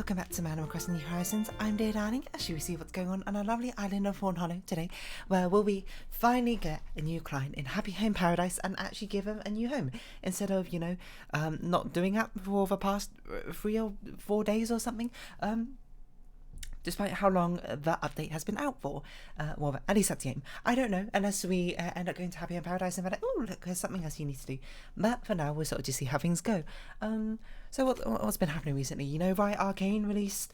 welcome back to Animal Crossing New Horizons. I'm dear darling, as you see what's going on our lovely island of Fawnhollow today, where will we finally get a new client in Happy Home Paradise and actually give him a new home, instead of, not doing that for the past 3 or 4 days or something, despite how long that update has been out for. Well, at least that's the aim. I don't know, unless we end up going to Happy Home Paradise and be like, oh, look, there's something else you need to do. But for now, we'll sort of just see how things go. So what's been happening recently? You know, right, Arcane released...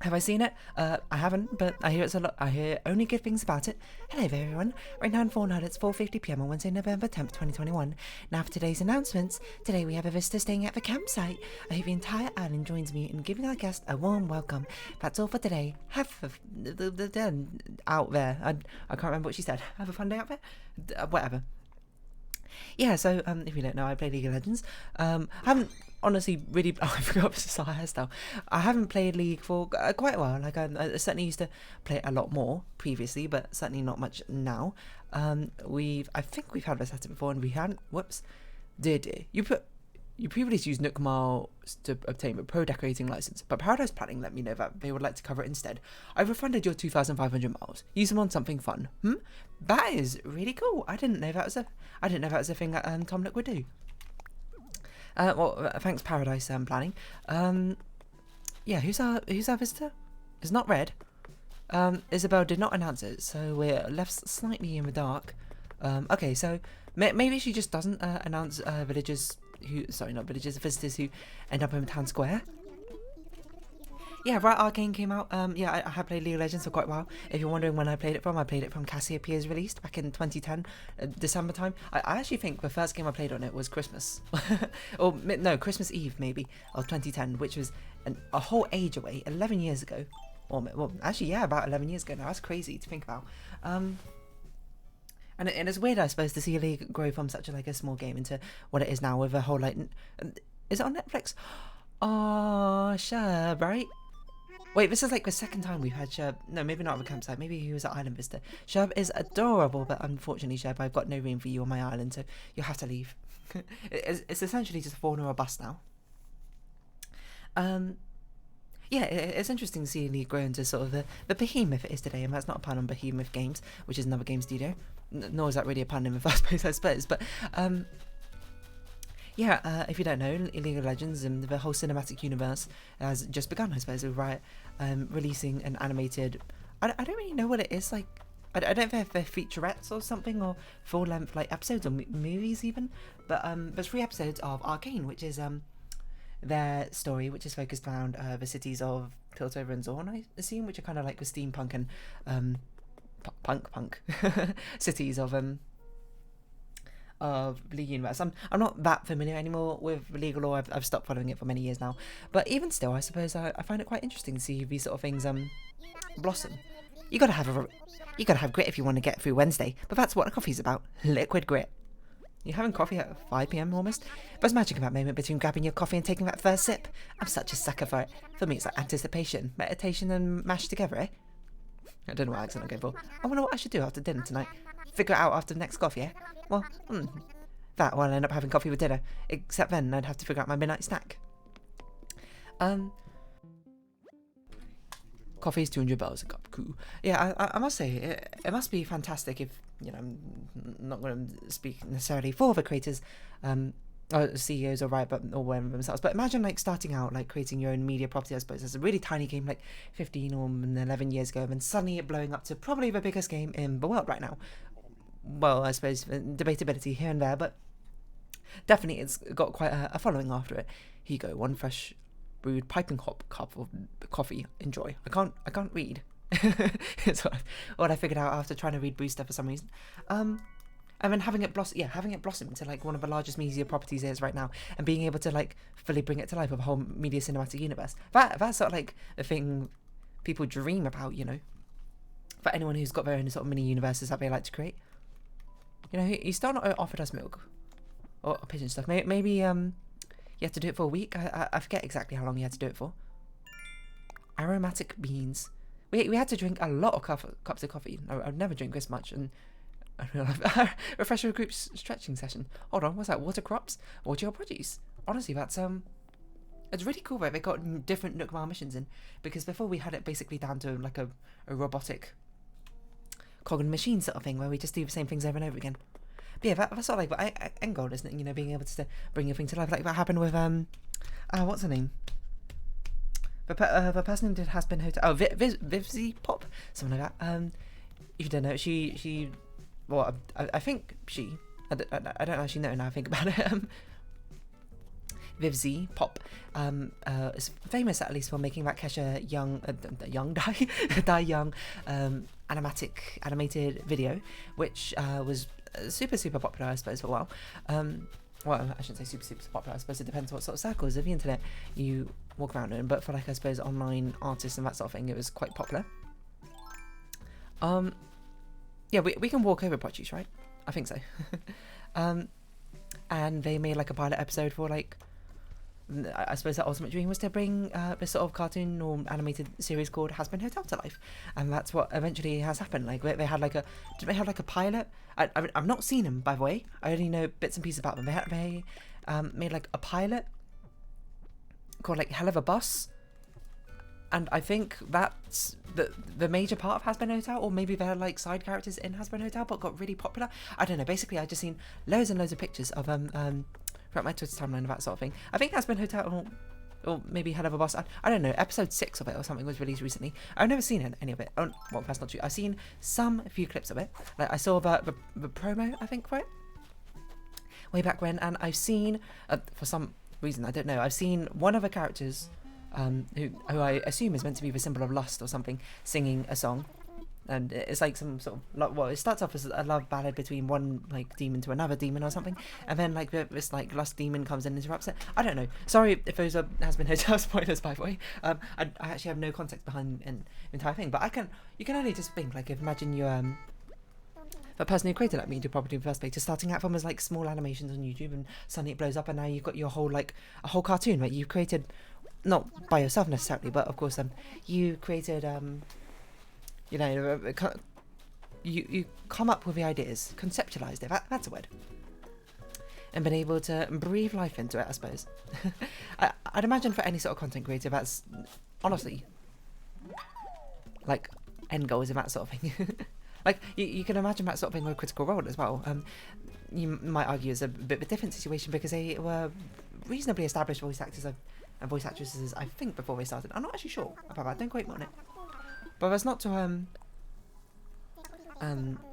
Have I seen it? I haven't, but I hear it's a lot. I hear only good things about it. Hello everyone. Right now in Fawnhallow, it's 4:50 PM on Wednesday, November 10th, 2021. Now for today's announcements. Today we have a visitor staying at the campsite. I hope the entire island joins me in giving our guest a warm welcome. That's all for today. Have the day out there. I can't remember what she said. Have a fun day out there? Whatever. Yeah, so if you don't know, I play League of Legends. I haven't honestly really... Oh, I forgot this is our hairstyle. I haven't played League for quite a while. Like, I certainly used to play it a lot more previously, but certainly not much now. I think we've had this at it before, and we hadn't. Whoops. You previously used Nook Mile to obtain a pro decorating license, but Paradise Planning let me know that they would like to cover it instead. I've refunded your 2,500 miles. Use them on something fun. That is really cool. I didn't know that was a thing that Tom Nook would do. Well, thanks Paradise Planning. Yeah, who's our visitor? It's not Red. Isabel did not announce it, so we're left slightly in the dark. Okay, so maybe she just doesn't announce visitors who end up in town square. Yeah, right, Arcane came out. Yeah, I have played League of Legends for quite a while. If you're wondering when I played it from Cassiopeia's release back in 2010, December time. I actually think the first game I played on it was Christmas. Or, no, Christmas Eve, maybe, of 2010, which was a whole age away, 11 years ago. Well, actually, yeah, about 11 years ago now. That's crazy to think about. And it's weird, I suppose, to see a League grow from such a small game into what it is now with a whole, is it on Netflix? Oh, Sherb, right? Wait, this is the second time we've had Sherb. No, maybe not at the campsite. Maybe he was at Island Vista. Sherb is adorable, but unfortunately, Sherb, I've got no room for you on my island, so you'll have to leave. It's essentially just a fawn or a bus now. Yeah, it's interesting to see League grow into sort of the behemoth it is today, and that's not a pun on Behemoth Games, which is another game studio. Nor is that really a pun in the first place, I suppose. But yeah, if you don't know, League of Legends and the whole cinematic universe has just begun, I suppose, with Riot releasing an animated... I don't really know what it is, I don't know if they're featurettes or something, or full-length episodes or movies even, but there's 3 episodes of Arcane, which is their story, which is focused around the cities of Piltover and Zorn, I assume, which are kind of like the steampunk and punk cities of League Universe. I'm not that familiar anymore with legal law. I've stopped following it for many years now, but even still, I suppose I find it quite interesting to see these sort of things blossom. You gotta have grit if you want to get through Wednesday, but that's what coffee's about. Liquid grit. You're having coffee at 5 PM almost? There's magic in that moment between grabbing your coffee and taking that first sip. I'm such a sucker for it. For me, it's like anticipation, meditation, and mashed together, eh? I don't know what accent I'm going for. I wonder what I should do after dinner tonight. Figure it out after the next coffee, eh? Well, that or I'll end up having coffee with dinner. Except then I'd have to figure out my midnight snack. Coffee is 200 bells a cup. Cool. Yeah, I must say, it must be fantastic if, I'm not going to speak necessarily for the creators, or CEOs or whatever themselves, but imagine starting out creating your own media property. I suppose it's a really tiny game 15 or 11 years ago, and then suddenly it blowing up to probably the biggest game in the world right now. Well, I suppose debatability here and there, but definitely it's got quite a following after it. Here you go, one fresh brewed piping hot cup of coffee. Enjoy. I can't read. It's what I figured out after trying to read brew stuff for some reason. And then having it blossom into one of the largest media properties there is right now, and being able to fully bring it to life with a whole media cinematic universe. That's sort of the thing people dream about, for anyone who's got their own sort of mini universes that they like to create. He's still not offered us milk or pigeon stuff. Maybe you have to do it for a week. I forget exactly how long you had to do it for. Aromatic beans. We had to drink a lot of cups of coffee. I've never drank this much, and I realised refresher group stretching session. Hold on, what's that? Water crops? Water your produce. Honestly, that's It's really cool, right? They got different Nook Mile missions in, because before we had it basically down to like a robotic cog and machine sort of thing where we just do the same things over and over again. But yeah, that's sort of like end goal, isn't it? You know, being able to bring your thing to life, like that happened with what's her name? The person who did Has Been Hotel. Oh, Vivzy Pop, something like that. If you don't know, she, well, I think she. I don't actually know now. I think about it. Vivzy Pop is famous at least for making that Kesha Die Young animated video, which was super popular, I suppose, for a while. Well, I shouldn't say super popular. I suppose it depends what sort of circles of the internet you walk around in. But for like, I suppose, online artists and that sort of thing, it was quite popular. Yeah, we can walk over produce, right? I think so. And they made like a pilot episode for like, I suppose the ultimate dream was to bring this sort of cartoon or animated series called Has Been Hotel to life, and that's what eventually has happened. Like they had like a pilot. I've not seen them, by the way. I only know bits and pieces about them. They made like a pilot called like Hell of a Bus, and I think that's the major part of Has Been Hotel, or maybe they're like side characters in Has Been Hotel, but got really popular. I don't know. Basically, I just seen loads and loads of pictures of throughout my Twitter timeline of that sort of thing. I think Has Been Hotel, or maybe Hell of a Boss. I don't know. Episode 6 of it or something was released recently. I've never seen any of it. Oh, well, that's not true. I've seen a few clips of it. Like I saw the promo, I think, for it way back when, and I've seen for some reason, I don't know, I've seen one of the characters who I assume is meant to be the symbol of lust or something, singing a song. And it's like some sort of, well, it starts off as a love ballad between one like demon to another demon or something, and then like this like lust demon comes in and interrupts it. I don't know. Sorry if those Has Been Hotel spoilers, by the way. I actually have no context behind the entire thing, but you can only just think, like, if imagine you the person who created that media property in the first place, just starting out from as like small animations on YouTube, and suddenly it blows up, and now you've got your whole like a whole cartoon, right? You've created, not by yourself necessarily, but of course you created you know, you come up with the ideas, conceptualized it, that's a word, and been able to breathe life into it, I suppose. I'd imagine for any sort of content creator, that's honestly like end goals and that sort of thing. Like you can imagine that sort of thing with Critical Role as well. You might argue it's a bit of a different situation because they were reasonably established voice actors and voice actresses, I think, before they started. I'm not actually sure about that, don't quote me on it. But that's not to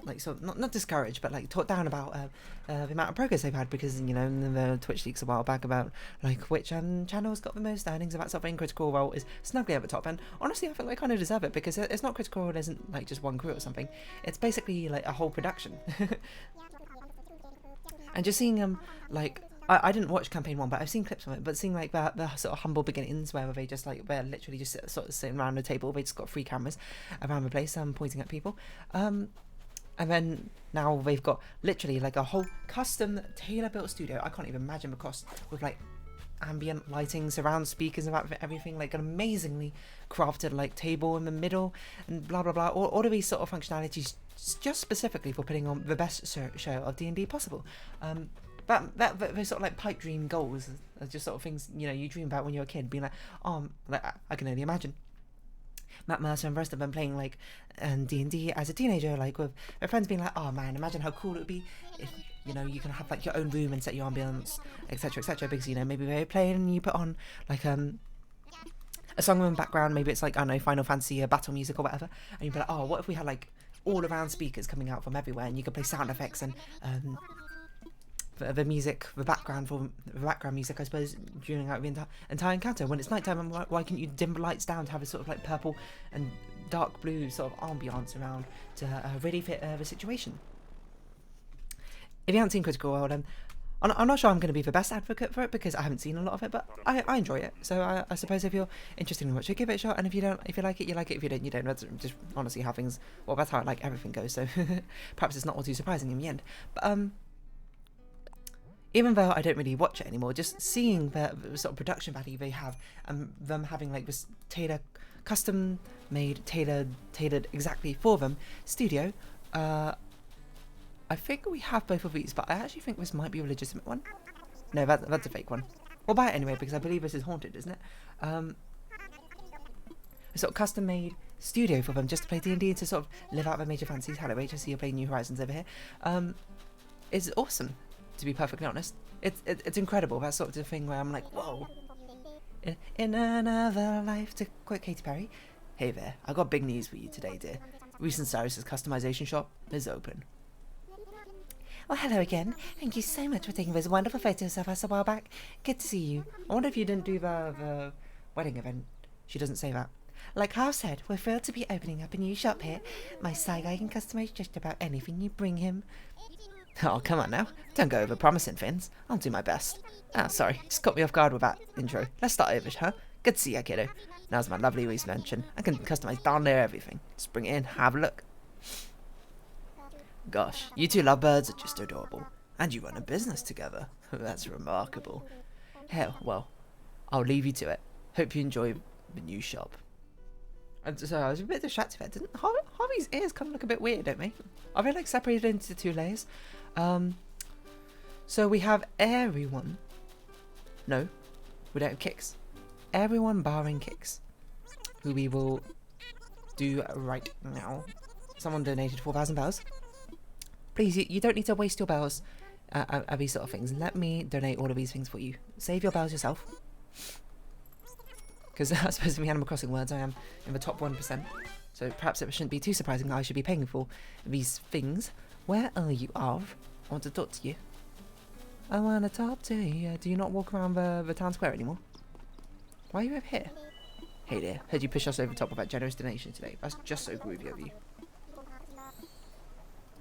like, sort of not discouraged, but like talk down about the amount of progress they've had, because, you know, in the Twitch leaks a while back about like which channels got the most earnings and that sort of thing. Critical Role is snugly at the top, and honestly I think they kind of deserve it, because it's not Critical Role isn't like just one crew or something. It's basically like a whole production. And just seeing like, I didn't watch campaign 1, but I've seen clips from it. But seeing like the sort of humble beginnings, where they just like, they're literally just sort of sitting around the table. They just got 3 cameras around the place, pointing at people. And then now they've got literally like a whole custom tailor-built studio. I can't even imagine the cost, with like ambient lighting, surround speakers, and everything, like an amazingly crafted like table in the middle, and blah blah blah. All of these sort of functionalities just specifically for putting on the best show of D&D possible. Those sort of like pipe dream goals are just sort of things, you know, you dream about when you're a kid, being like, oh, like, I can only imagine Matt Mercer and the rest of them playing like D&D as a teenager, like with their friends, being like, oh man, imagine how cool it would be if, you know, you can have like your own room and set your ambience, etc, because, you know, maybe they're playing and you put on like a song in the background, maybe it's like, I don't know, Final Fantasy battle music or whatever, and you'd be like, oh, what if we had like all around speakers coming out from everywhere, and you could play sound effects and the music, the background music, I suppose, during like, the entire encounter. When it's nighttime, why can't you dim the lights down to have a sort of like purple and dark blue sort of ambiance around to really fit the situation? If you haven't seen Critical Role, I'm not sure I'm going to be the best advocate for it, because I haven't seen a lot of it, but I enjoy it. So I suppose if you're interested in watching it, give it a shot, and if you like it, you like it. If you don't, you don't. That's just honestly how things, well, that's how like everything goes, so perhaps it's not all too surprising in the end. But even though I don't really watch it anymore, just seeing the sort of production value they have, and them having like this custom made, tailored exactly for them studio, I think we have both of these, but I actually think this might be a legitimate one. No, that's a fake one. We'll buy it anyway because I believe this is haunted, isn't it? A sort of custom-made studio for them just to play D&D and to sort of live out their major fantasies. Hello, Rach, I see you're playing New Horizons over here. It's awesome, to be perfectly honest. It's incredible. That sort of thing where I'm like, whoa. In another life, to quote Katy Perry. Hey there, I got big news for you today, dear. Recent Cyrus's customization shop is open. Well, hello again. Thank you so much for taking those wonderful photos of us a while back. Good to see you. I wonder if you didn't do the wedding event. She doesn't say that. Like Harv said, we're thrilled to be opening up a new shop here. My side guy can customize just about anything you bring him. Oh, come on now. Don't go over promising, Fins. I'll do my best. Ah, sorry. Just caught me off guard with that intro. Let's start over, huh? Good to see you, kiddo. Now's my lovely Reese mention. I can customize darn near everything. Just bring it in, have a look. Gosh, you two lovebirds are just adorable. And you run a business together. That's remarkable. Hell, well, I'll leave you to it. Hope you enjoy the new shop. So I was a bit distracted there. Didn't Harvey's ears kind of look a bit weird, don't they? Are they like separated into 2 layers? So we have everyone. No, we don't have Kicks. Everyone barring Kicks, who we will do right now. Someone donated 4,000 bells. Please, you don't need to waste your bells at these sort of things. Let me donate all of these things for you. Save your bells yourself. Because I suppose in the Animal Crossing words, I am in the top 1%. So perhaps it shouldn't be too surprising that I should be paying for these things. Where are you, Arv? I want to talk to you. I want to talk to you. Do you not walk around the town square anymore? Why are you over here? Hey dear, heard you push us over the top of that generous donation today. That's just so groovy of you.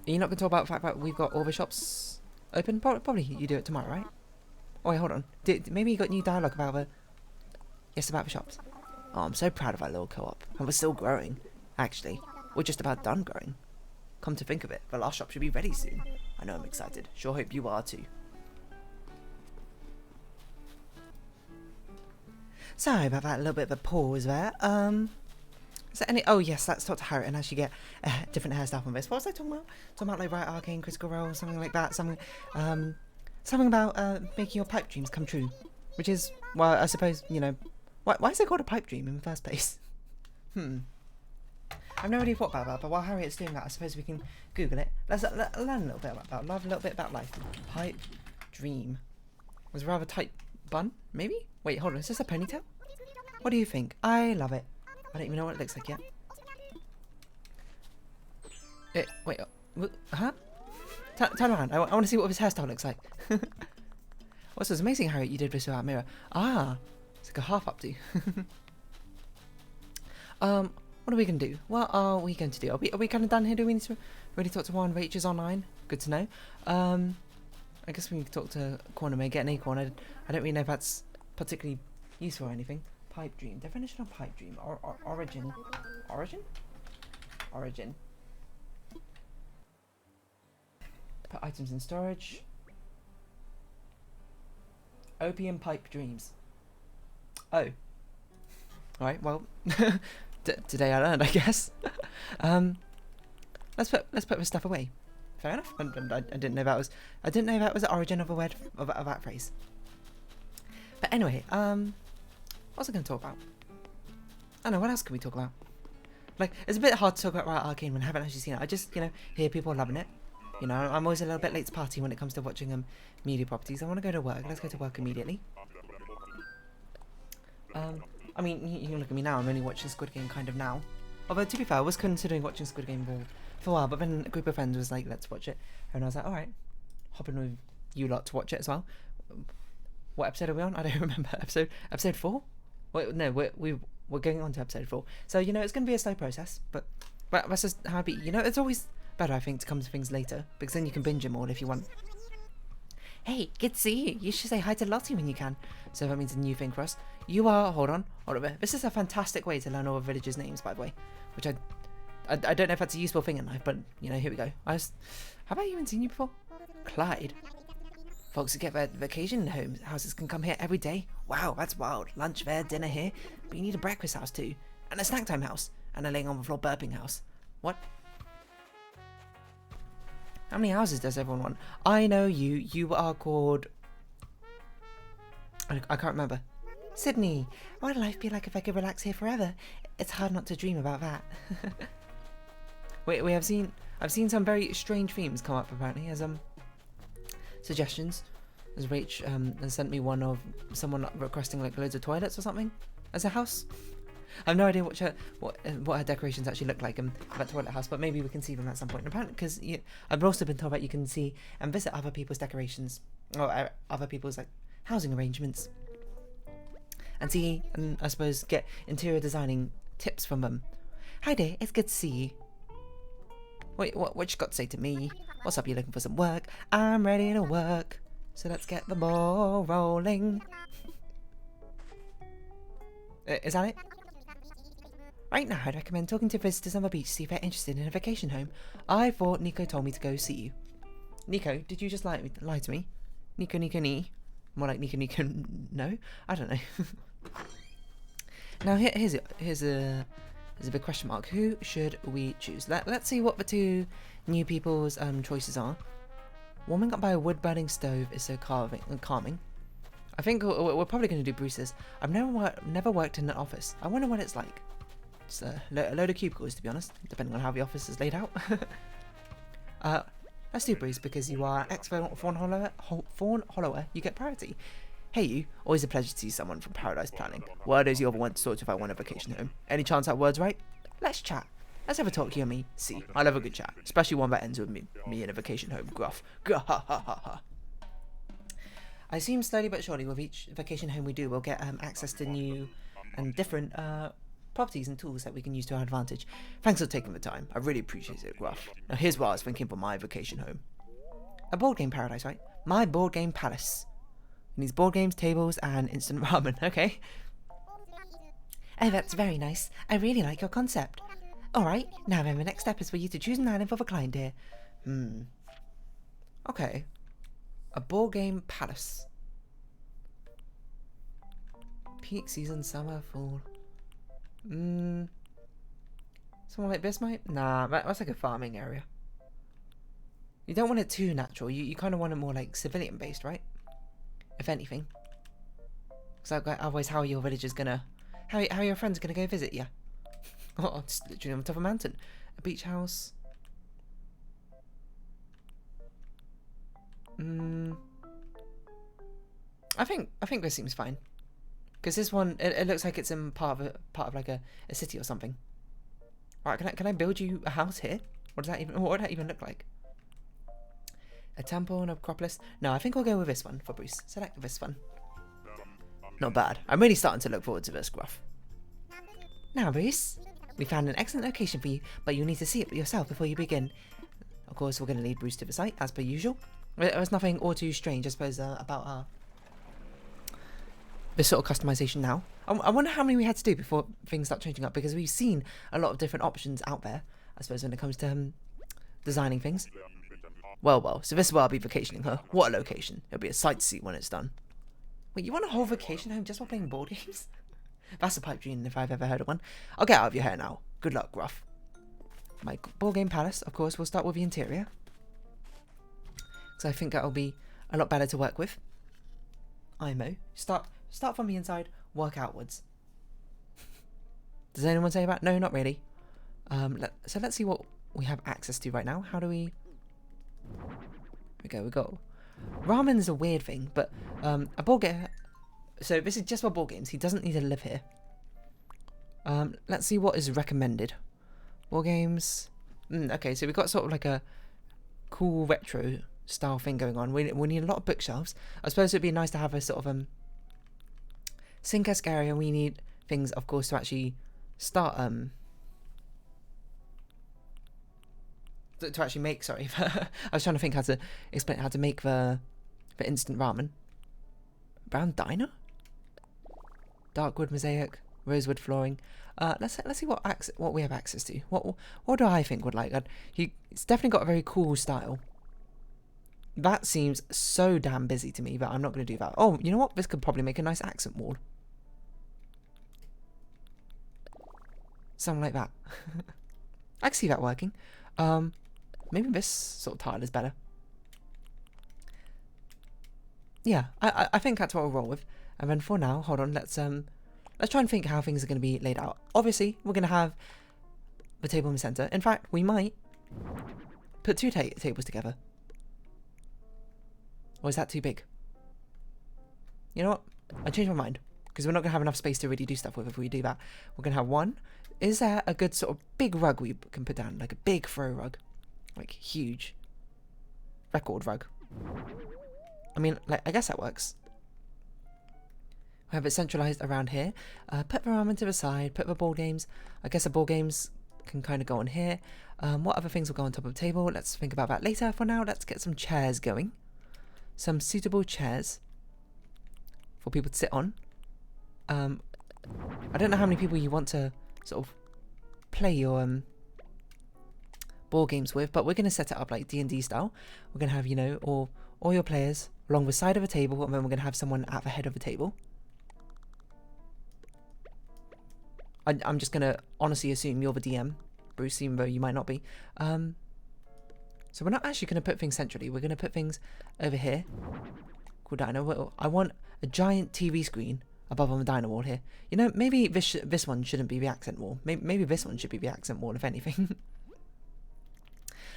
Are you not going to talk about the fact that we've got all the shops open? Probably you do it tomorrow, right? Oh wait, hold on. Maybe you got new dialogue about the... Yes, about the shops. Oh, I'm so proud of our little co-op. And we're still growing. Actually, we're just about done growing. Come to think of it, the last shop should be ready soon. I know I'm excited. Sure hope you are too. Sorry about that little bit of a pause there. Is there any... Oh, yes, that's Dr. Harriet and how she get different hairstyle from this. What was I talking about? Talking about, like, right arcane, critical role, something like that. Something about making your pipe dreams come true. Which is, well, I suppose, you know... Why is it called a pipe dream in the first place? I've never really thought about that, but while Harriet's doing that, I suppose we can Google it. Let's learn a little bit about love, a little bit about life. Pipe dream. Was rather tight bun, maybe? Wait, hold on, is this a ponytail? What do you think? I love it. I don't even know what it looks like yet. Wait, huh? Turn around, I want to see what his hairstyle looks like. What's this amazing, Harriet, you did this without a mirror. Ah, it's like a half updo. What are we going to do? What are we going to do? Are we kind of done here? Do we need to really talk to one? Rach is online. Good to know. I guess we need to talk to Corner May, get an acorn. I don't really know if that's particularly useful or anything. Pipe dream. Definition of pipe dream. Origin. Origin? Origin. Put items in storage. Opium pipe dreams. Oh. Alright, well... today I learned, I guess. Let's put this stuff away. Fair enough. I didn't know that was the origin of a word of that phrase. But anyway, what was I going to talk about? I don't know, what else can we talk about? Like, it's a bit hard to talk about Riot Arcane when I haven't actually seen it. I just, you know, hear people loving it. You know, I'm always a little bit late to party when it comes to watching media properties. I want to go to work. Let's go to work immediately. I mean, you can look at me now. I'm only watching Squid Game kind of now. Although, to be fair, I was considering watching Squid Game for a while, but then a group of friends was like, let's watch it. And I was like, alright, hop in with you lot to watch it as well. What episode are we on? I don't remember. Episode 4? Wait, no, we're going on to episode 4. So, you know, it's going to be a slow process, but that's just how it be. You know, it's always better, I think, to come to things later, because then you can binge them all if you want. Hey, good to see you. You should say hi to Lottie when you can. So that means a new thing for us. You are... Hold on. This is a fantastic way to learn all the villagers' names, by the way. Which I don't know if that's a useful thing in life, but, you know, here we go. Have I even seen you before? Clyde. Folks who get their vacation houses can come here every day. Wow, that's wild. Lunch there, dinner here. But you need a breakfast house too. And a snack time house. And a laying on the floor burping house. What? How many houses does everyone want? I know you. You are called... I can't remember. Sydney, what would life be like if I could relax here forever? It's hard not to dream about that. I've seen some very strange themes come up apparently as suggestions. As Rach has sent me one of someone requesting like loads of toilets or something as a house. I have no idea what her decorations actually look like for that toilet house, but maybe we can see them at some point. Apparently, because I've also been told that you can see and visit other people's decorations or other people's like housing arrangements and see and I suppose get interior designing tips from them. Hi there, it's good to see you. Wait, what you got to say to me? What's up? You looking for some work? I'm ready to work. So let's get the ball rolling. Is that it? Right now, I'd recommend talking to visitors on the beach to see if they're interested in a vacation home. I thought Nico told me to go see you. Nico, did you just lie to me? Nico, more like Nico, no? I don't know. Now here's a big question mark. Who should we choose? Let's see what the two new people's choices are. Warming up by a wood-burning stove is so calming. I think we're probably going to do Bruce's. I've never worked in an office. I wonder what it's like. It's a load of cubicles, to be honest, depending on how the office is laid out. Let's do Bruce because you are an expert Fawnhollower. You get priority. Hey you, always a pleasure to see someone from Paradise Planning. Word is you ever went to sort if I want a vacation home. Any chance that word's right? Let's chat. Let's have a talk, you and me. See, I love a good chat, especially one that ends with me in a vacation home. Gruff. Ha ha ha ha. I assume slowly but surely with each vacation home we do, we'll get access to new and different properties and tools that we can use to our advantage. Thanks for taking the time. I really appreciate it, Gruff. Now here's what I was thinking for my vacation home. A board game paradise, right? My board game palace. It needs board games, tables, and instant ramen. Okay. Oh, that's very nice. I really like your concept. Alright, now then the next step is for you to choose an island for the client here. Okay. A board game palace. Peak season, summer, fall. Somewhere like this might? Nah, that's like a farming area. You don't want it too natural. You kind of want it more like civilian based, right? If anything. Because otherwise how are your villagers gonna... How are your friends gonna go visit you? Oh, just literally on top of a mountain. A beach house. I think this seems fine. Because this one, it looks like it's in part of like a city or something. Alright, can I build you a house here? What would that even look like? A temple and acropolis? No, I think we'll go with this one for Bruce. Select this one. Not bad. I'm really starting to look forward to this, Gruff. Now, Bruce, we found an excellent location for you, but you'll need to see it yourself before you begin. Of course, we're going to lead Bruce to the site, as per usual. There's nothing all too strange, I suppose, about this sort of customization now. I wonder how many we had to do before things start changing up, because we've seen a lot of different options out there, I suppose, when it comes to designing things. Well, so this is where I'll be vacationing, huh? What a location. It'll be a sight to see when it's done. Wait, you want a whole vacation home just while playing board games? That's a pipe dream if I've ever heard of one. I'll get out of your hair now. Good luck, Gruff. My board game palace, of course, we'll start with the interior. So I think that'll be a lot better to work with. IMO. Start from the inside, work outwards. Does anyone say about? No, not really. So let's see what we have access to right now. How do we... we go. Ramen is a weird thing, but a board game... So this is just for board games. He doesn't need to live here. Let's see what is recommended. Board games... okay, so we've got sort of like a cool retro style thing going on. We need a lot of bookshelves. I suppose it'd be nice to have a sort of sink-esque area. We need things, of course, to actually start to actually make. Sorry, I was trying to think how to explain how to make the instant ramen. Brown diner, dark wood mosaic, rosewood flooring. Let's see what we have access to. What do I think would like? It's definitely got a very cool style. That seems so damn busy to me that I'm not going to do that. Oh, you know what? This could probably make a nice accent wall. Something like that. I can see that working. Maybe this sort of tile is better. Yeah, I think that's what we'll roll with. And then for now, hold on, let's try and think how things are going to be laid out. Obviously, we're going to have the table in the center. In fact, we might put two tables together. Or is that too big? You know what? I changed my mind. Because we're not going to have enough space to really do stuff with if we do that. We're going to have one. Is there a good sort of big rug we can put down? Like a big throw rug. Like huge. Record rug. I mean, like, I guess that works. We have it centralized around here. Put the ramen to the side. Put the ball games. I guess the ball games can kind of go on here. What other things will go on top of the table? Let's think about that later. For now, let's get some chairs going. Some suitable chairs for people to sit on. I don't know how many people you want to sort of play your ball games with, but we're going to set it up like D&D style. We're going to have, you know, all your players along the side of a table, and then we're going to have someone at the head of the table. I'm just going to honestly assume you're the DM, Bruce, even though you might not be. So we're not actually going to put things centrally. We're going to put things over here. Cool dino. I want a giant TV screen above on the dino wall here. You know, maybe this one shouldn't be the accent wall. Maybe this one should be the accent wall, if anything.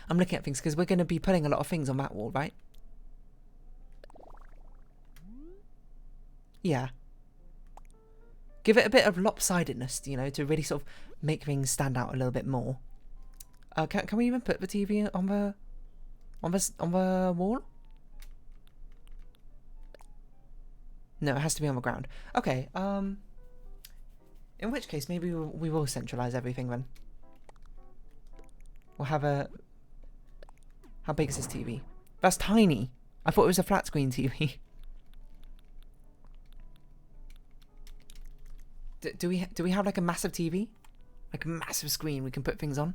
I'm looking at things because we're going to be putting a lot of things on that wall, right? Yeah. Give it a bit of lopsidedness, you know, to really sort of make things stand out a little bit more. Can we even put the TV on the wall? No, it has to be on the ground. Okay. In which case, maybe we will centralize everything then. We'll have a. How big is this TV? That's tiny. I thought it was a flat screen TV. Do we have like a massive TV, like a massive screen we can put things on?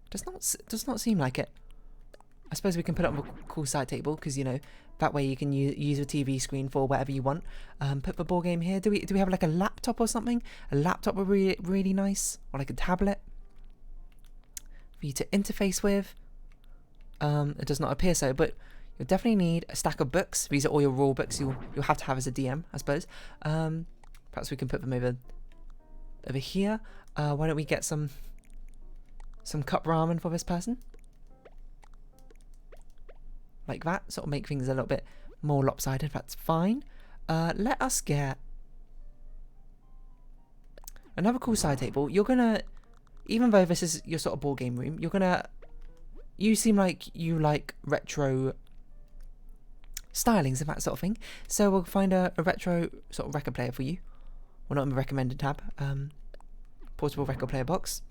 Does not seem like it. I suppose we can put it on a cool side table because, you know, that way you can use a TV screen for whatever you want. Put the ball game here. Do we have like a laptop or something? A laptop would be really nice, or like a tablet for you to interface with. It does not appear so, but you'll definitely need a stack of books. These are all your rule books you'll have to have as a DM, I suppose. Perhaps we can put them over here. Why don't we get some cup ramen for this person? Like that, sort of make things a little bit more lopsided. That's fine. Let us get another cool side table. You're gonna, even though this is your sort of ball game room, you seem like you like retro stylings and that sort of thing. So we'll find a retro sort of record player for you. Well, not in the recommended tab. Portable record player box.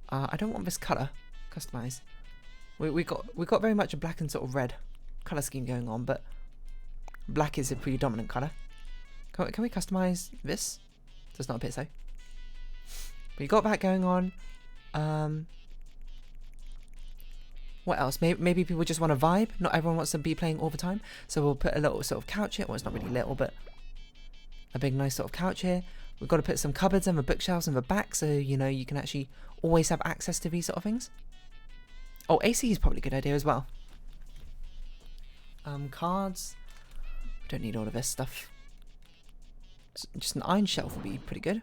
I don't want this colour. Customize. We got very much a black and sort of red colour scheme going on, but black is a predominant colour. Can we customize this? Does not appear so. We got that going on. What else? Maybe people just want to vibe. Not everyone wants to be playing all the time. So we'll put a little sort of couch here. Well, it's not really little, but a big nice sort of couch here. We've got to put some cupboards and the bookshelves in the back, so you know you can actually always have access to these sort of things. Oh, AC is probably a good idea as well. Cards. We don't need all of this stuff. Just an iron shelf would be pretty good.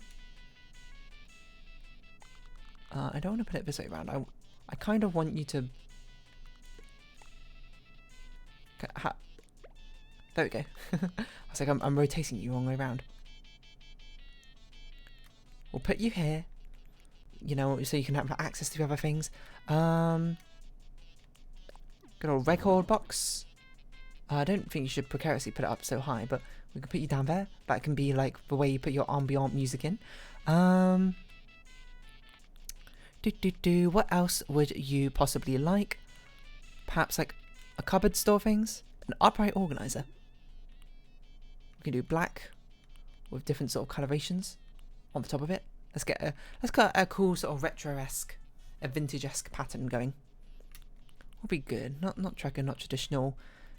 I don't want to put it this way around. I kind of want you to. There we go. I was like, I'm rotating you wrong way around. We'll put you here. You know, so you can have access to other things. Good old record box. I don't think you should precariously put it up so high, but we can put you down there. That can be like the way you put your ambient music in. What else would you possibly like? Perhaps like a cupboard store things? An upright organizer. We can do black with different sort of colorations on the top of it. Let's get a cool sort of retro-esque, a vintage-esque pattern going. Will be good. Not tracker, not traditional.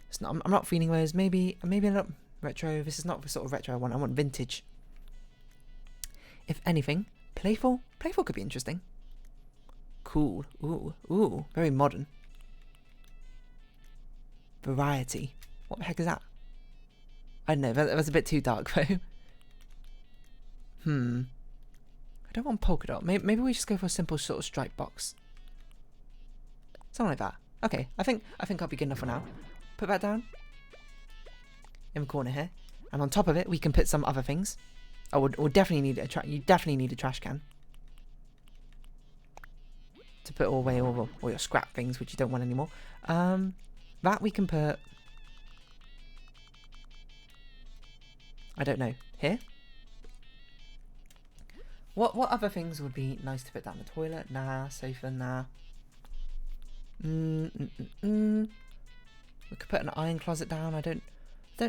It's not. I'm not feeling those. Maybe a little retro. This is not the sort of retro I want. I want vintage. If anything, playful. Playful could be interesting. Cool. Ooh. Very modern. Variety. What the heck is that? I don't know. That was a bit too dark though. I don't want polka dot. Maybe we just go for a simple sort of stripe box. Something like that. Okay, I think I'll be good enough for now. Put that down in the corner here, and on top of it we can put some other things. Oh, we'll definitely need you definitely need a trash can to put away all your scrap things which you don't want anymore. That we can put. I don't know, here. What other things would be nice to put down the toilet? Nah, sofa, nah. We could put an iron closet down. I don't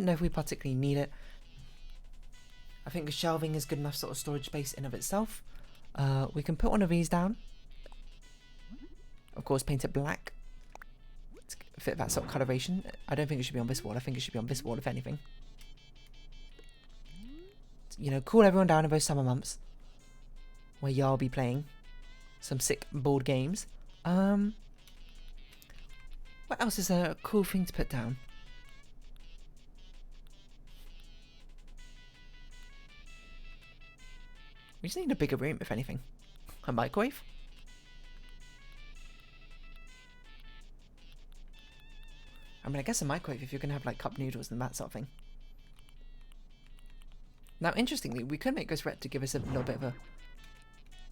know if we particularly need it. I think the shelving is good enough sort of storage space in of itself. We can put one of these down. Of course, paint it black to fit that sort of coloration. I don't think it should be on this wall. I think it should be on this wall, if anything. You know, cool everyone down in those summer months where y'all be playing some sick board games. What else is a cool thing to put down? We just need a bigger room, if anything. A microwave? I mean, I guess a microwave if you're going to have like cup noodles and that sort of thing. Now, interestingly, we could make this red to give us a little bit of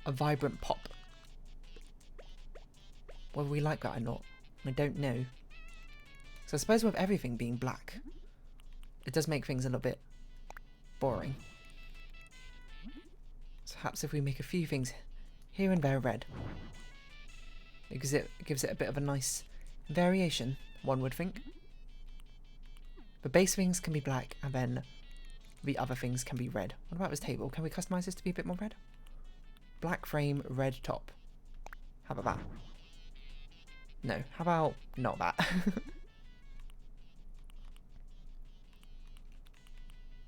a vibrant pop. Whether we like that or not, I don't know. So I suppose with everything being black, it does make things a little bit boring. So perhaps if we make a few things here and there red, it gives it a bit of a nice variation, one would think. The base things can be black, and then the other things can be red. What about this table? Can we customize this to be a bit more red? Black frame, red top. How about that? No, how about not that?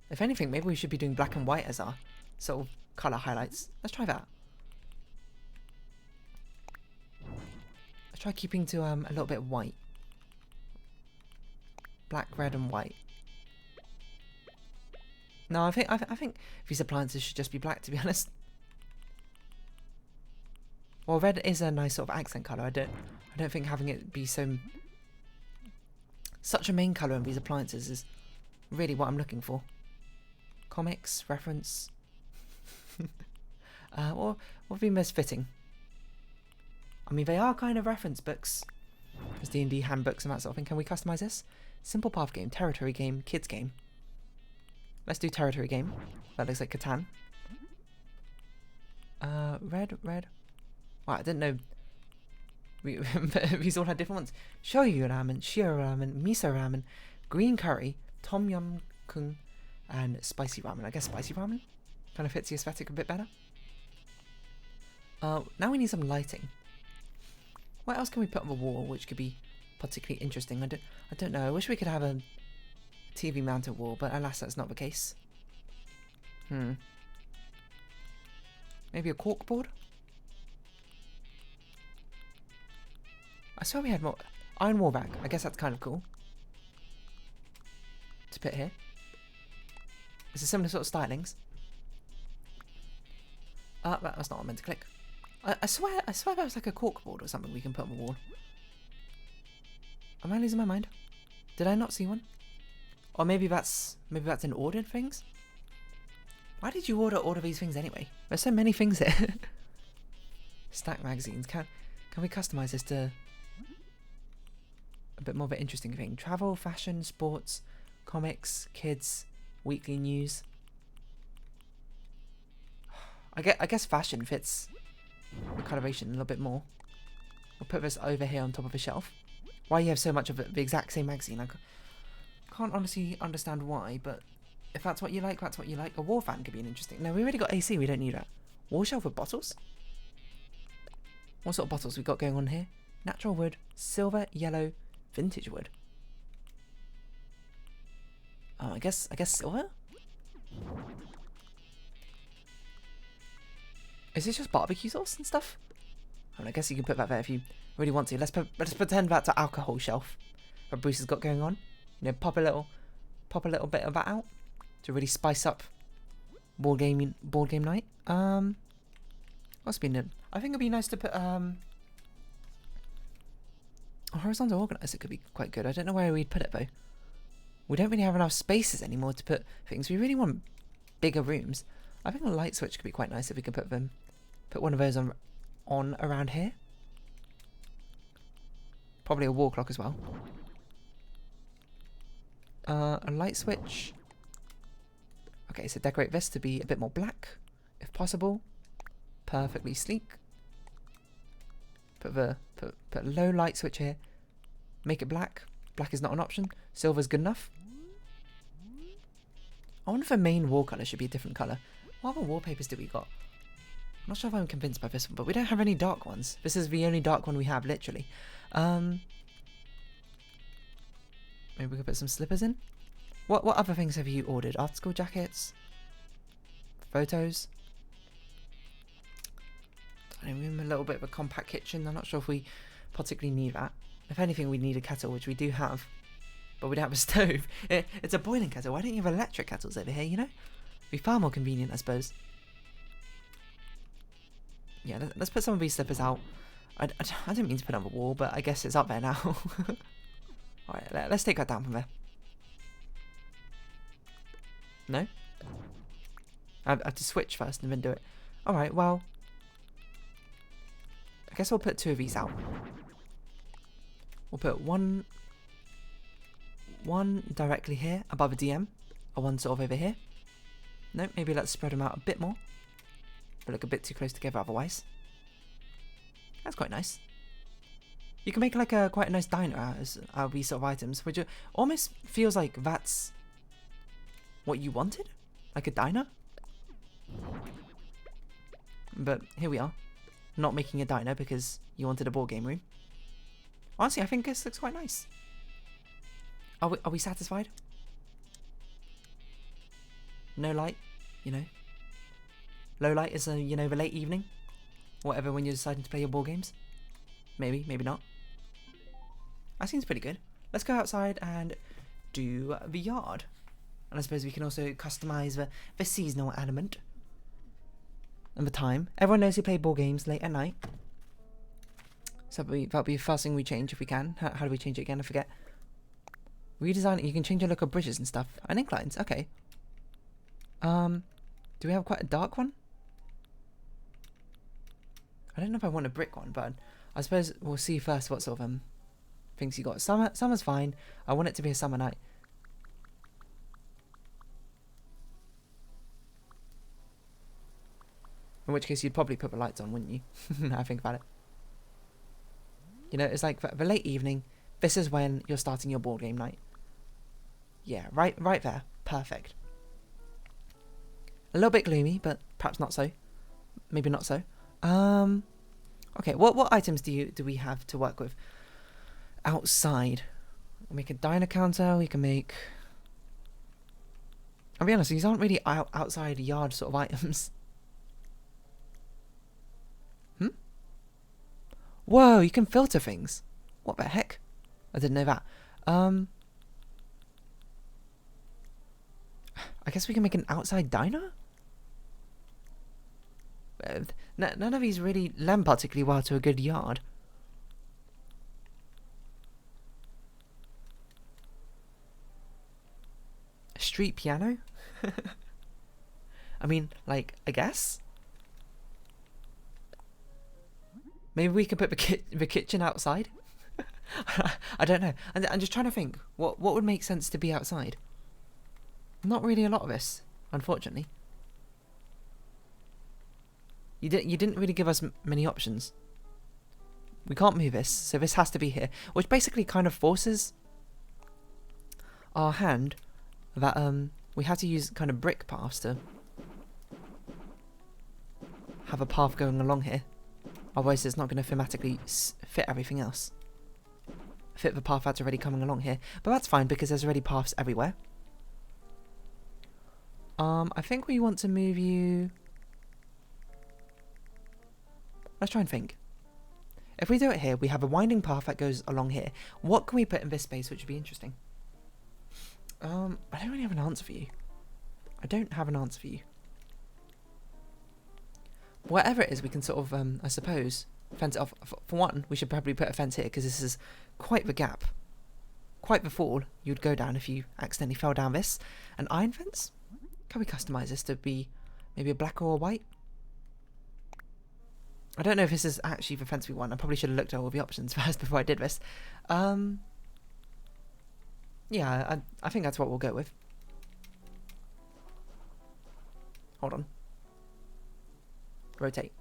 If anything, maybe we should be doing black and white as our sort of colour highlights. Let's try that. Let's try keeping to a little bit white. Black, red and white. No, I think these appliances should just be black, to be honest. Well, red is a nice sort of accent colour. I don't think having it be such a main colour in these appliances is really what I'm looking for. Comics, reference. What would be most fitting? I mean, they are kind of reference books. There's D&D handbooks and that sort of thing. Can we customise this? Simple path game, territory game, kids game. Let's do territory game. That looks like Catan. Red. Wow, I didn't know. These all had different ones. Shoyu ramen, shiro ramen, miso ramen, green curry, tom yum kung, and spicy ramen. I guess spicy ramen kind of fits the aesthetic a bit better. Now we need some lighting. What else can we put on the wall which could be particularly interesting? I don't know. I wish we could have a TV mounted wall, but alas, that's not the case. Maybe a corkboard? I saw we had more iron wall rack. I guess that's kind of cool to put here. It's a similar sort of stylings. That's not what I meant to click. I swear that was like a corkboard or something we can put on the wall. Am I losing my mind? Did I not see one? Or maybe that's in ordered things? Why did you order all of these things anyway? There's so many things here. Stack magazines. Can we customize this to a bit more of an interesting thing? Travel, fashion, sports, comics, kids, weekly news. I guess fashion fits the coloration a little bit more. We'll put this over here on top of a shelf. Why you have so much of the exact same magazine? I can't honestly understand why, but if that's what you like, that's what you like. A wall fan could be an interesting... No, we already got AC, we don't need that. Wall shelf with bottles? What sort of bottles we got going on here? Natural wood, silver, yellow, vintage wood. Oh, I guess silver? Is this just barbecue sauce and stuff? I mean, I guess you can put that there if you really want to. Let's pretend that's an alcohol shelf. what Bruce has got going on. You know, pop a little bit of that out to really spice up board game night. What's been in? I think it'd be nice to put a horizontal organizer could be quite good. I don't know where we'd put it though. We don't really have enough spaces anymore to put things. We really want bigger rooms. I think a light switch could be quite nice if we could put one of those on around here. Probably a wall clock as well. A light switch. Okay, so decorate this to be a bit more black, if possible. Perfectly sleek. Put a low light switch here. Make it black. Black is not an option. Silver's good enough. I wonder if the main wall colour should be a different colour. What other wallpapers do we got? I'm not sure if I'm convinced by this one, but we don't have any dark ones. This is the only dark one we have, literally. Maybe we could put some slippers in. What other things have you ordered? Art school jackets? Photos? I mean, a little bit of a compact kitchen. I'm not sure if we particularly need that. If anything, we need a kettle, which we do have. But we don't have a stove. It's a boiling kettle. Why don't you have electric kettles over here, you know? It'd be far more convenient, I suppose. Yeah, let's put some of these slippers out. I didn't mean to put it on the wall, but I guess it's up there now. Alright, let's take that down from there. No? I have to switch first and then do it. Alright, well... I guess we'll put two of these out. We'll put one directly here above a DM, or one sort of over here. No, maybe let's spread them out a bit more. They look a bit too close together otherwise. That's quite nice. You can make like quite a nice diner out of these sort of items, which almost feels like that's what you wanted, like a diner. But here we are, not making a diner because you wanted a board game room. Honestly, I think this looks quite nice. Are we satisfied? No light, you know. Low light is you know, the late evening, whatever, when you're deciding to play your board games. Maybe not. That seems pretty good. Let's go outside and do the yard. And I suppose we can also customize the seasonal element and the time. Everyone knows you play board games late at night. So that'll be the first thing we change if we can. How do we change it again? I forget. Redesign it. You can change the look of bridges and stuff. And inclines. Okay. Do we have quite a dark one? I don't know if I want a brick one, but I suppose we'll see first what sort of things you got. Summer's fine. I want it to be a summer night. In which case you'd probably put the lights on, wouldn't you? Now I think about it. You know, it's like the late evening. This is when you're starting your board game night. Yeah, right there. Perfect. A little bit gloomy, but perhaps not so. Maybe not so. Okay, what items do we have to work with outside? We'll make a diner counter. We can make... I'll be honest, these aren't really outside yard sort of items. Whoa, you can filter things. What the heck? I didn't know that. I guess we can make an outside diner? None of these really lend particularly well to a good yard. A street piano? I mean, like, I guess? Maybe we could put the kitchen outside? I don't know. I'm just trying to think. What would make sense to be outside? Not really a lot of this, unfortunately. You didn't really give us many options. We can't move this, so this has to be here. Which basically kind of forces our hand that we have to use kind of brick paths to have a path going along here. Otherwise it's not going to thematically fit everything else. Fit the path that's already coming along here. But that's fine because there's already paths everywhere. I think we want to move you... Let's try and think. If we do it here, we have a winding path that goes along here. What can we put in this space which would be interesting? I don't really have an answer for you. I don't have an answer for you. Whatever it is, we can sort of, I suppose, fence it off. For one, we should probably put a fence here, because this is quite the gap. Quite the fall you'd go down if you accidentally fell down this. An iron fence? Can we customise this to be maybe a black or a white? I don't know if this is actually the fence we want. I probably should have looked at all the options first before I did this. Yeah, I think that's what we'll go with. Hold on. Rotate.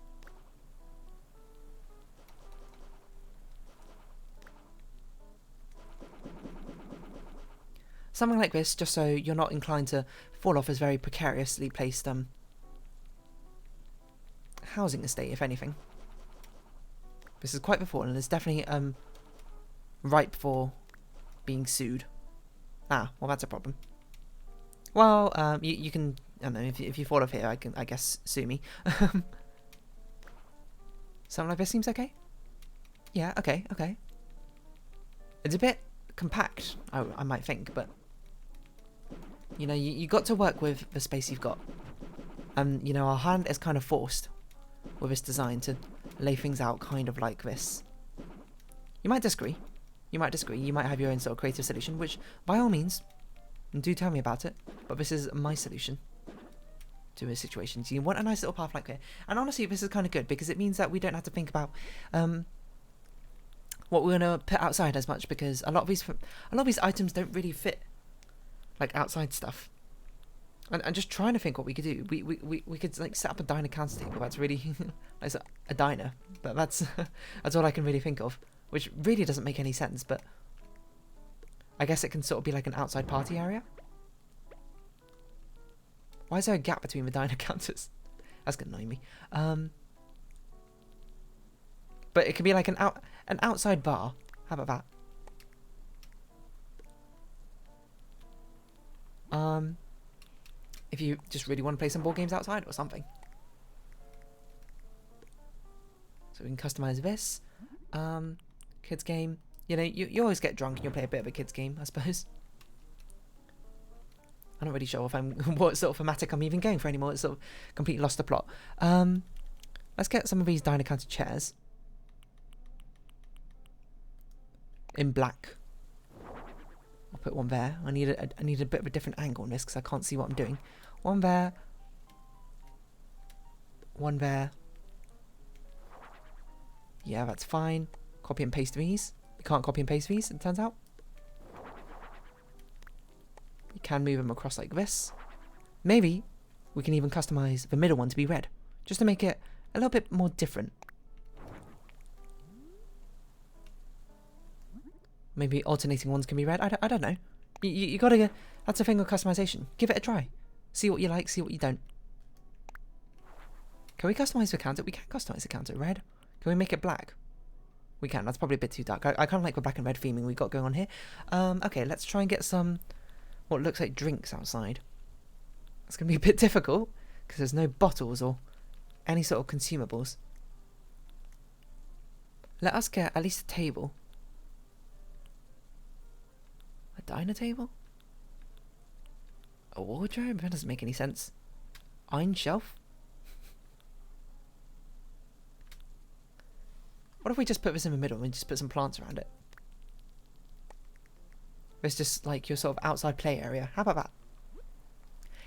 Something like this, just so you're not inclined to fall off as very precariously placed housing estate, if anything. This is quite the fall, and it's definitely ripe for being sued. Ah, well, that's a problem. Well, you can, I don't know, if you fall off here, I guess, sue me. Something like this seems okay? Yeah, okay. It's a bit compact, I might think, but you know, you got to work with the space you've got. You know, our hand is kind of forced with this design to lay things out kind of like this. You might disagree. You might have your own sort of creative solution, which, by all means, do tell me about it. But this is my solution to a situation. So you want a nice little path like here. And honestly, this is kind of good, because it means that we don't have to think about what we're going to put outside as much, because a lot of these items don't really fit like outside stuff. And I'm just trying to think what we could do. We could like set up a diner counter table. That's really like a diner, but that's that's all I can really think of, which really doesn't make any sense. But I guess it can sort of be like an outside party area. Why is there a gap between the diner counters? That's gonna annoy me. But it could be like an outside bar. How about that? If you just really want to play some board games outside or something. So we can customize this. Kids game. You know, you always get drunk and you'll play a bit of a kids game, I suppose. I'm not really sure if what sort of thematic I'm even going for anymore. It's sort of completely lost the plot. Let's get some of these diner counter chairs in black. I'll put one there. I need a bit of a different angle on this because I can't see what I'm doing. One there. One there. Yeah, that's fine. Copy and paste these. We can't copy and paste these, it turns out. We can move them across like this. Maybe we can even customize the middle one to be red, just to make it a little bit more different. Maybe alternating ones can be red. I don't know. You gotta get. That's the thing with customization. Give it a try. See what you like. See what you don't. Can we customize the counter? We can customize the counter red. Can we make it black? We can. That's probably a bit too dark. I kind of like the black and red theming we got going on here. Okay, let's try and get some what looks like drinks outside. It's gonna be a bit difficult because there's no bottles or any sort of consumables. Let us get at least a table. A diner table? A wardrobe? That doesn't make any sense. Iron shelf? What if we just put this in the middle and just put some plants around it? It's just like your sort of outside play area. How about that?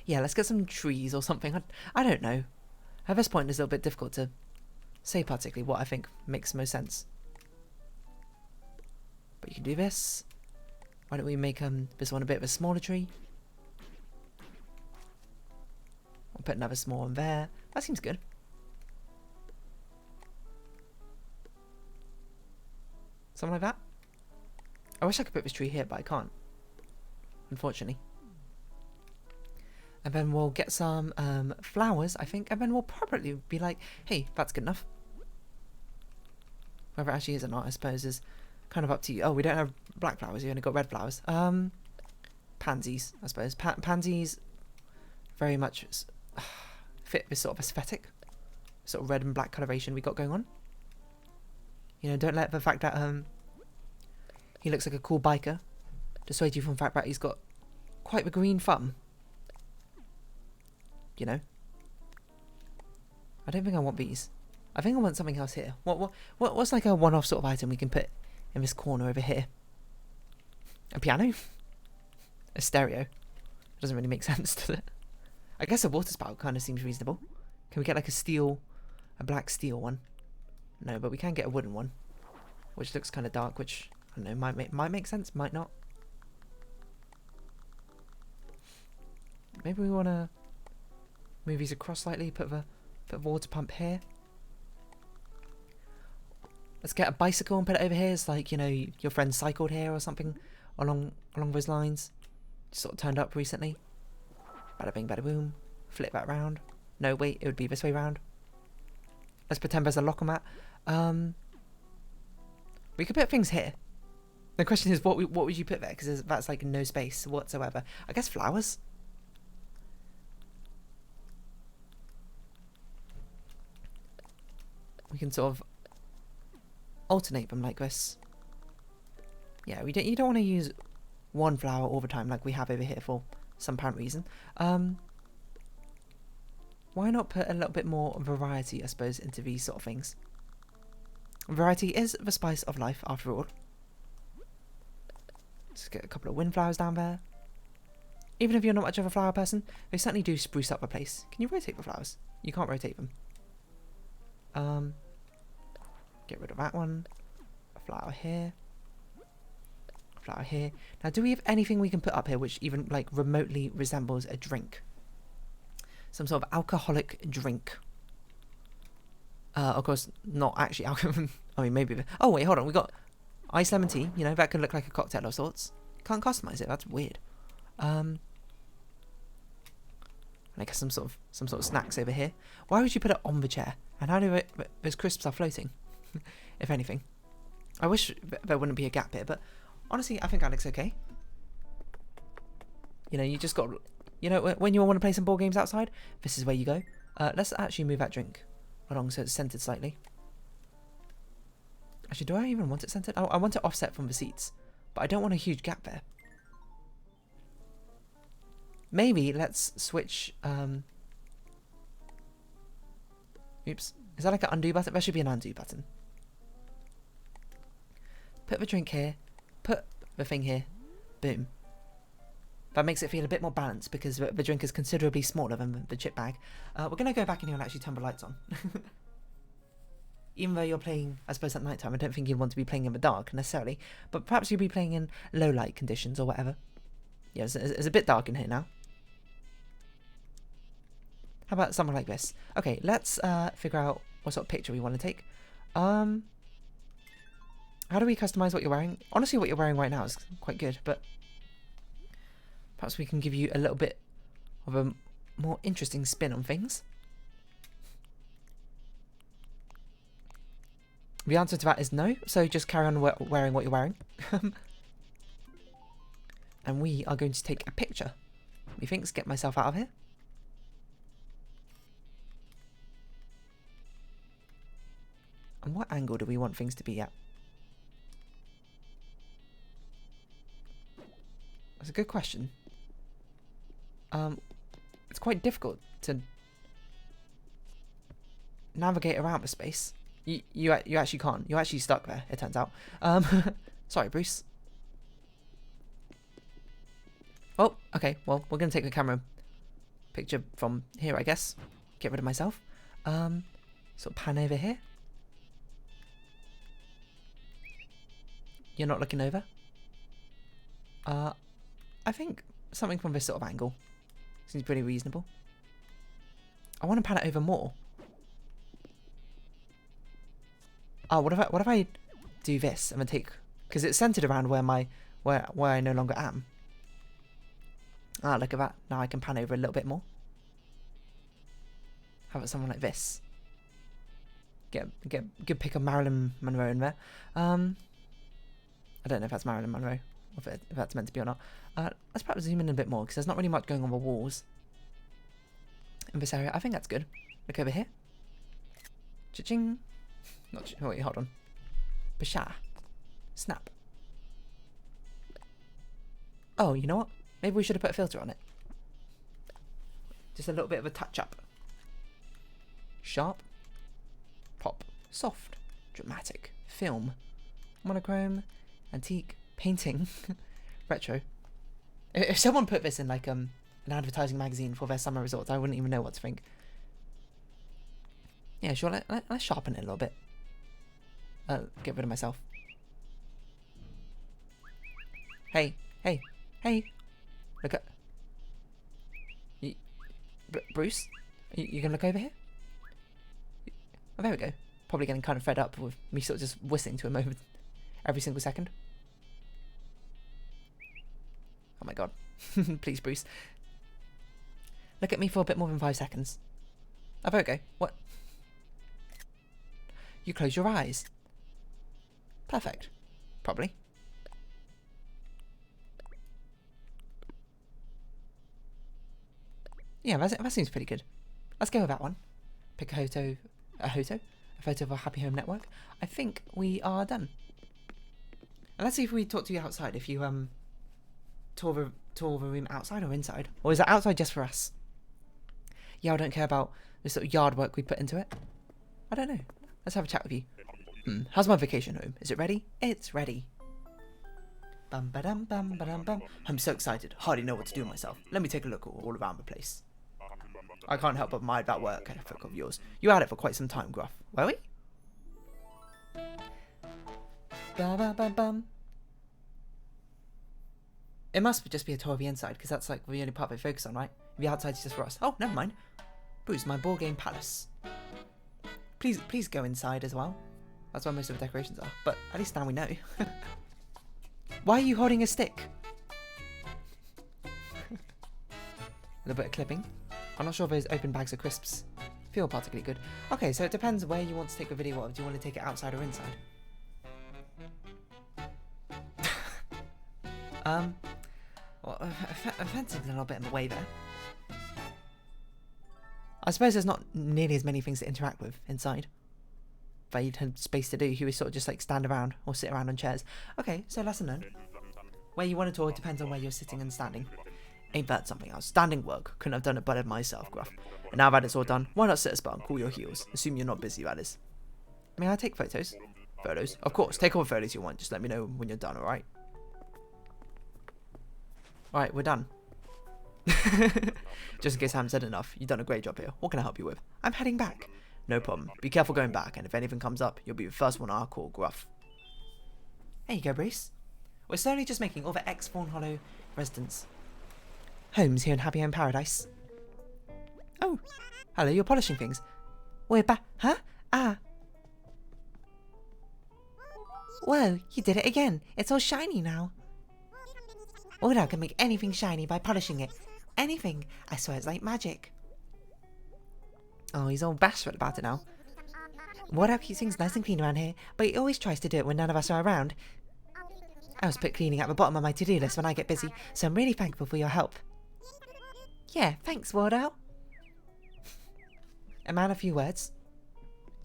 Yeah, let's get some trees or something. I don't know. At this point, it's a little bit difficult to say particularly what I think makes most sense. But you can do this. Why don't we make this one a bit of a smaller tree? I'll put another small one there. That seems good. Something like that. I wish I could put this tree here, but I can't. Unfortunately. And then we'll get some flowers, I think. And then we'll probably be like, hey, that's good enough. Whether it actually is or not, I suppose, is kind of up to you. Oh, we don't have black flowers. We only got red flowers. Pansies, I suppose. Pansies very much fit this sort of aesthetic. Sort of red and black coloration we got going on. You know, don't let the fact that he looks like a cool biker dissuade you from the fact that he's got quite the green thumb. You know? I don't think I want these. I think I want something else here. What's like a one-off sort of item we can put in this corner over here? A piano? A stereo? It doesn't really make sense, does it? I guess a water spout kind of seems reasonable. Can we get like a black steel one? No, but we can get a wooden one, which looks kind of dark, which, I don't know, might make sense, might not. Maybe we want to move these across slightly, put the water pump here. Let's get a bicycle and put it over here. It's like, you know, your friend cycled here or something along those lines. Just sort of turned up recently. Bada bing, bada boom. Flip that round. No, wait, it would be this way round. Let's pretend there's a locker mat. We could put things here. The question is, what would you put there? Because that's like no space whatsoever. I guess flowers. We can sort of alternate them like this. Yeah, you don't want to use one flower all the time like we have over here for some apparent reason. Why not put a little bit more variety, I suppose, into these sort of things? Variety is the spice of life, after all. Let's get a couple of windflowers down there. Even if you're not much of a flower person, they certainly do spruce up the place. Can you rotate the flowers? You can't rotate them. Get rid of that one. A flower here. A flower here. Now, do we have anything we can put up here which even like remotely resembles a drink? Some sort of alcoholic drink. Of course, not actually alcohol. I mean, maybe. Oh wait, hold on. We got iced lemon tea. You know, that could look like a cocktail of sorts. Can't customize it. That's weird. And I guess some sort of snacks over here. Why would you put it on the chair? And how do those crisps are floating? If anything, I wish there wouldn't be a gap here. But honestly, I think that looks okay. You know, you just got. You know, when you want to play some board games outside, this is where you go. Let's actually move that drink along so it's centered slightly. Actually, do I even want it centered? I want it offset from the seats, but I don't want a huge gap there. Maybe let's switch. Oops. Is that like an undo button? There should be an undo button. Put the drink here. Put the thing here. Boom. That makes it feel a bit more balanced because the drink is considerably smaller than the chip bag. We're going to go back in here and actually turn the lights on. Even though you're playing, I suppose, at night time, I don't think you'd want to be playing in the dark necessarily. But perhaps you'd be playing in low light conditions or whatever. Yeah, it's a bit dark in here now. How about something like this? Okay, let's figure out what sort of picture we want to take. How do we customize what you're wearing? Honestly, what you're wearing right now is quite good, but perhaps we can give you a little bit of a more interesting spin on things. The answer to that is no, so just carry on wearing what you're wearing. And we are going to take a picture. Methinks, get myself out of here. And what angle do we want things to be at? That's a good question. It's quite difficult to navigate around the space. You actually can't. You're actually stuck there, it turns out. Sorry, Bruce. Oh, okay. Well, we're going to take the camera picture from here, I guess. Get rid of myself. Sort of pan over here. You're not looking over. I think something from this sort of angle seems pretty reasonable. I want to pan it over more. Oh, what if I do this and then take, because it's centered around where I no longer am. Ah, look at that. Now I can pan over a little bit more. How about something like this? Get a good pick of Marilyn Monroe in there. I don't know if that's Marilyn Monroe, or if that's meant to be or not. Let's perhaps zoom in a bit more, because there's not really much going on the walls in this area. I think that's good. Look over here. Cha-ching. Not wait, hold on. Psha. Snap. Oh, you know what? Maybe we should have put a filter on it. Just a little bit of a touch up. Sharp. Pop. Soft. Dramatic. Film. Monochrome. Antique. Painting. Retro. If someone put this in like an advertising magazine for their summer resorts, I wouldn't even know what to think. Yeah, sure, let's sharpen it a little bit. Get rid of myself. Hey, hey, hey. Look at... Bruce? You gonna look over here? Oh, there we go. Probably getting kind of fed up with me sort of just whistling to him over every single second. Oh my god. Please, Bruce. Look at me for a bit more than 5 seconds. Oh, there we go. What? You close your eyes. Perfect. Probably. Yeah, that seems pretty good. Let's go with that one. Pick a photo of our Happy Home network. I think we are done. And let's see if we talk to you outside. If you tour the room outside or inside, or is it outside just for us? Yeah, I don't care about the sort of yard work we put into it. I don't know. Let's have a chat with you. How's my vacation home? Is it ready? It's ready. Bum ba dum bum ba dum bum. I'm so excited. Hardly know what to do myself. Let me take a look all around the place. I can't help but admire that work ethic of yours. You had it for quite some time, Gruff. Were we? Bum bum bum bum. It must just be a tour of the inside, because that's like the only part we focus on, right? The outside's just for us. Oh, never mind. Bruce, my board game palace. Please go inside as well. That's where most of the decorations are. But at least now we know. Why are you holding a stick? A little bit of clipping. I'm not sure if those open bags of crisps feel particularly good. Okay, so it depends where you want to take the video of. Do you want to take it outside or inside? Well, a fencing's a little bit in the way there. I suppose there's not nearly as many things to interact with inside. That you'd have space to do. You would sort of just like stand around or sit around on chairs. Okay, so lesson learned. Where you want to tour depends on where you're sitting and standing. Ain't that something? Outstanding work. Couldn't have done it better myself, Gruff. And now that it's all done, why not sit a spot and cool your heels? Assume you're not busy, that is. May I take photos? Photos? Of course, take all the photos you want. Just let me know when you're done, alright? Alright, we're done. Just in case I haven't said enough, you've done a great job here. What can I help you with? I'm heading back. No problem. Be careful going back, and if anything comes up, you'll be the first one I'll call, Gruff. There you go, Bruce. We're slowly just making all the ex-Fawnhollow residents homes here in Happy Home Paradise. Oh, hello, you're polishing things. We're back. Huh? Ah. Whoa, you did it again. It's all shiny now. Oda can make anything shiny by polishing it. Anything. I swear it's like magic. Oh, he's all bashful about it now. Oda keeps things nice and clean around here, but he always tries to do it when none of us are around. I was put cleaning at the bottom of my to-do list when I get busy, so I'm really thankful for your help. Yeah, thanks, Wardo. A man, a few words.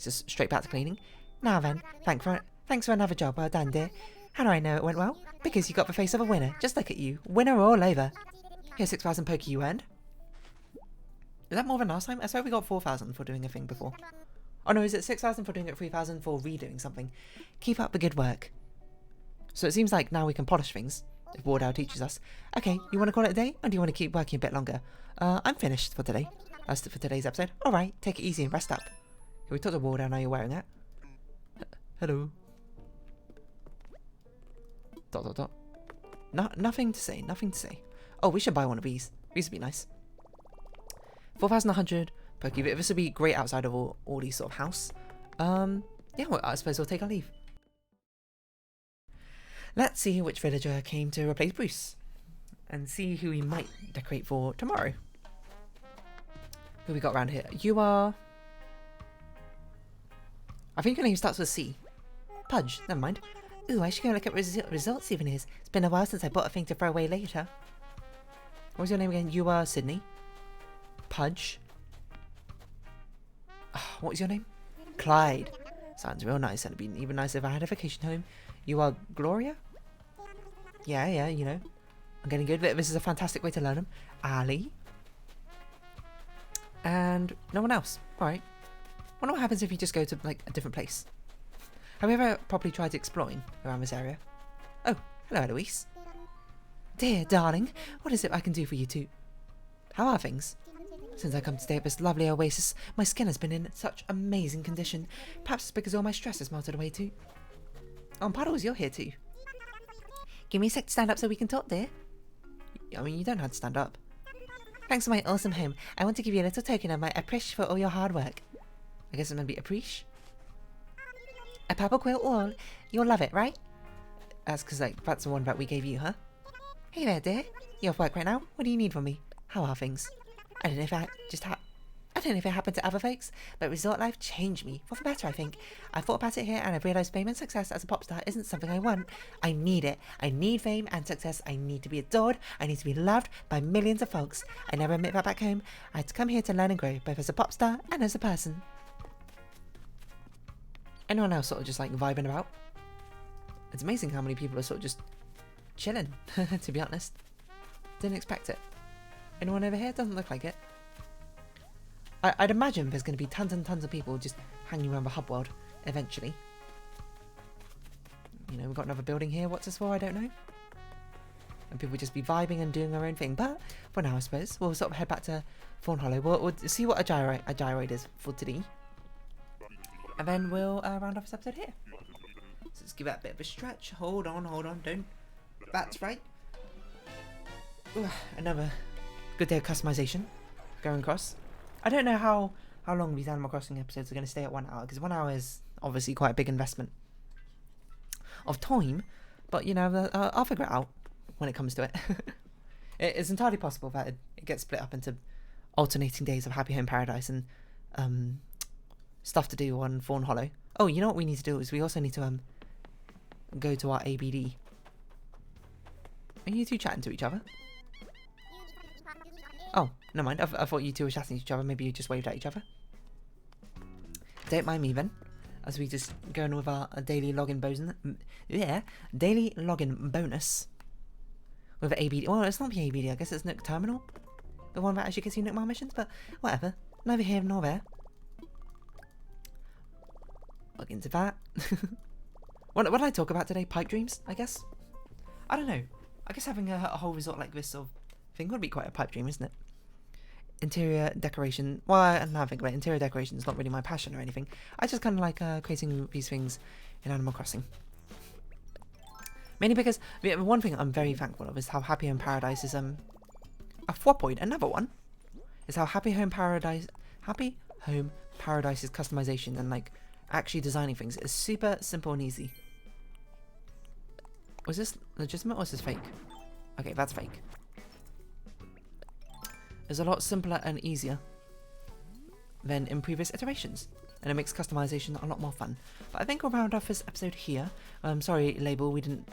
Just straight back to cleaning. Now then, thanks for another job well done, dear. How do I know it went well? Because you got the face of a winner. Just look at you. Winner all over. Here's 6,000 poker you earned. Is that more than last time? I swear we got 4,000 for doing a thing before. Oh no, is it 6,000 for doing it, 3,000 for redoing something? Keep up the good work. So it seems like now we can polish things, if Wardell teaches us. Okay, you want to call it a day, or do you want to keep working a bit longer? I'm finished for today. That's it for today's episode. Alright, take it easy and rest up. Can we talk to Wardell now you're wearing that? Hello. ... Nothing to say, nothing to say. Oh, we should buy one of these. These would be nice. 4,100 per cubic. This would be great outside of all these sort of house. Yeah, well, I suppose we'll take our leave. Let's see which villager came to replace Bruce. And see who we might decorate for tomorrow. Who we got around here? You are... I think your name starts with C. Pudge, never mind. Ooh, I should go look at results souvenirs. It's been a while since I bought a thing to throw away later. What was your name again? You are Sydney. Pudge. What was your name? Clyde. Sounds real nice, and it'd be even nicer if I had a vacation home. You are Gloria? Yeah, you know. I'm getting good, but this is a fantastic way to learn them. Ali. And no one else. Alright. Wonder what happens if you just go to, like, a different place. Have you ever properly tried exploring around this area? Oh, hello, Eloise. Dear darling, what is it I can do for you two? How are things? Since I come to stay at this lovely oasis, my skin has been in such amazing condition. Perhaps it's because all my stress has melted away too. Oh, and Puddles, you're here too. Give me a sec to stand up so we can talk, dear. I mean, you don't have to stand up. Thanks for my awesome home. I want to give you a little token of my appreciation for all your hard work. I guess it's meant to be appreciation. A purple quilt wall. You'll love it, right? That's because, like, that's the one that we gave you, huh? Hey there, dear. You off work right now? What do you need from me? How are things? I don't know if I don't know if it happened to other folks, but resort life changed me. For the better, I think. I thought about it here and I've realised fame and success as a pop star isn't something I want. I need it. I need fame and success. I need to be adored. I need to be loved by millions of folks. I never admit that back home. I had to come here to learn and grow, both as a pop star and as a person. Anyone else sort of just like vibing about? It's amazing how many people are sort of just chilling, to be honest. Didn't expect it. Anyone over here? Doesn't look like it. I'd imagine there's going to be tons and tons of people just hanging around the hub world eventually. You know, we've got another building here. What's this for? I don't know. And people would just be vibing and doing their own thing. But for now, I suppose, we'll sort of head back to Fawnhollow. We'll see what a gyroid is for today. And then we'll round off this episode here. So let's give that a bit of a stretch. Hold on. Don't. That's right. Ooh, another good day of customization going across. I don't know how long these Animal Crossing episodes are going to stay at 1 hour, because 1 hour is obviously quite a big investment of time, but you know, I'll figure it out when it comes to it. It's entirely possible that it gets split up into alternating days of Happy Home Paradise and stuff to do on Fawnhollow. Oh, you know what we need to do is we also need to go to our ABD. Are you two chatting to each other? Oh, never mind. I thought you two were chatting to each other. Maybe you just waved at each other. Don't mind me then, as we just go in with our daily login bonus. Yeah, daily login bonus with the ABD. Well, it's not the ABD. I guess it's Nook Terminal, the one that actually gets you Nook Mile missions. But whatever. Neither here nor there. Log into that. What did I talk about today? Pipe dreams, I guess. I don't know. I guess having a whole resort like this sort of thing would be quite a pipe dream, isn't it? Interior decoration. Well, I now think about it, interior decoration is not really my passion or anything. I just kind of like creating these things in Animal Crossing. Mainly because the one thing I'm very thankful of is how Happy Home Paradise is a 4 another one is how Happy Home Paradise's customization and like actually designing things is super simple and easy. Was this legitimate or is this fake? Okay, that's fake. Is a lot simpler and easier than in previous iterations, and it makes customization a lot more fun. But I think we'll round off this episode here. Sorry, Label, we didn't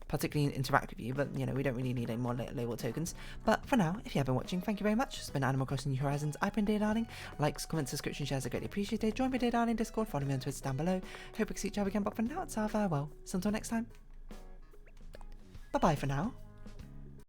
particularly interact with you, but you know, we don't really need any more Label tokens. But for now, if you have been watching, thank you very much. It's been Animal Crossing New Horizons. I've been Dear Darling. Likes, comments, subscription, shares are greatly appreciated. Join me Dear Darling Discord, follow me on Twitter down below. Hope we see each other again, but for now, it's our farewell. So until next time, bye bye for now.